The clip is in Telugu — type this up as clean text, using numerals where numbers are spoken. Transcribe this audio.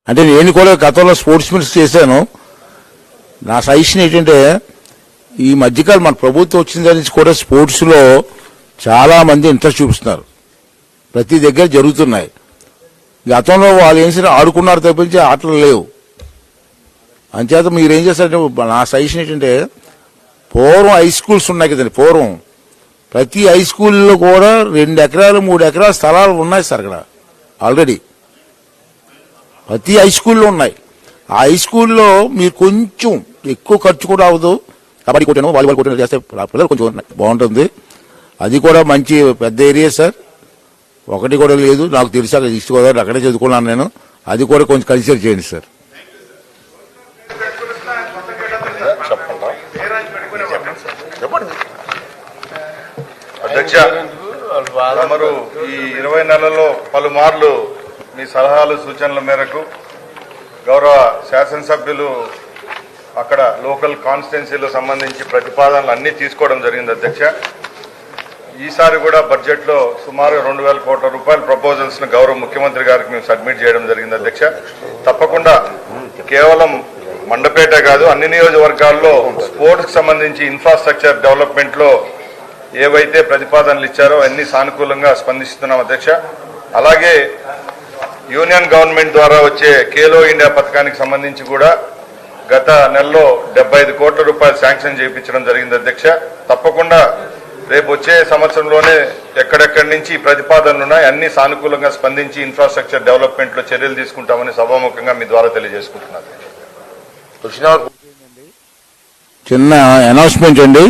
అంటే నేను కూడా గతంలో స్పోర్ట్స్ మినిస్టర్ చేశాను. నా సజెషన్ ఏంటంటే ఈ మధ్యకాలం మన ప్రభుత్వం వచ్చిన దాని నుంచి కూడా స్పోర్ట్స్లో చాలా మంది ఇంట్రెస్ట్ చూపిస్తున్నారు. ప్రతి దగ్గర జరుగుతున్నాయి. గతంలో వాళ్ళు ఏం సరే ఆడుకున్నారు తప్పించి ఆటలు లేవు. అంచేత మీరు ఏం చేస్తారంటే నా సజెషన్ ఏంటంటే పూర్వం హై స్కూల్స్ ఉన్నాయి కదండి. పూర్వం ప్రతి హై స్కూల్లో కూడా 2 ఎకరాలు 3 ఎకరాల స్థలాలు ఉన్నాయి సార్ అక్కడ ఆల్రెడీ. ప్రతి హై స్కూల్లో ఉన్నాయి. ఆ హై స్కూల్లో మీరు కొంచెం ఎక్కువ ఖర్చు కూడా అవ్వదు. కబడ్డీ కొట్టాను, వాలీబాల్ కొట్టాను చేస్తే పిల్లలు కొంచెం బాగుంటుంది. అది కూడా మంచి పెద్ద ఏరియా సార్. ఒకటి కూడా లేదు నాకు తెలిసాక ఈస్ట్ గోదావరి అక్కడే చదువుకున్నాను నేను. అది కూడా కొంచెం కన్సిడర్ చేయండి సార్. అధ్యక్ష, తమరు ఈ 20 నెలల్లో పలుమార్లు మీ సలహాలు సూచనల మేరకు గౌరవ శాసనసభ్యులు అక్కడ లోకల్ కాన్స్టిట్యున్సీలకు సంబంధించి ప్రతిపాదనలు అన్నీ తీసుకోవడం జరిగింది అధ్యక్ష. ఈసారి కూడా బడ్జెట్లో సుమారు 2,000 కోట్ల రూపాయల ప్రపోజల్స్ ను గౌరవ ముఖ్యమంత్రి గారికి మేము సబ్మిట్ చేయడం జరిగింది అధ్యక్ష. తప్పకుండా కేవలం మండపేట కాదు అన్ని నియోజకవర్గాల్లో స్పోర్ట్స్ కి సంబంధించి ఇన్ఫ్రాస్ట్రక్చర్ డెవలప్మెంట్ లో ఏవైతే ప్రతిపాదనలు ఇచ్చారో అన్ని సానుకూలంగా స్పందిస్తున్నాం అధ్యక్ష. అలాగే యూనియన్ గవర్నమెంట్ ద్వారా వచ్చే ఖేలో ఇండియా పథకానికి సంబంధించి కూడా గత నెలలో 75 కోట్ల రూపాయలు శాంక్షన్ చేయించడం జరిగింది అధ్యక్ష. తప్పకుండా రేపు వచ్చే సంవత్సరంలోనే ఎక్కడెక్కడి నుంచి ప్రతిపాదనలు ఉన్నాయి అన్ని సానుకూలంగా స్పందించి ఇన్ఫ్రాస్ట్రక్చర్ డెవలప్మెంట్ లో చర్యలు తీసుకుంటామని సభాముఖంగా మీ ద్వారా తెలియజేసుకుంటున్నారు. చిన్న అనౌన్స్మెంట్ అండి.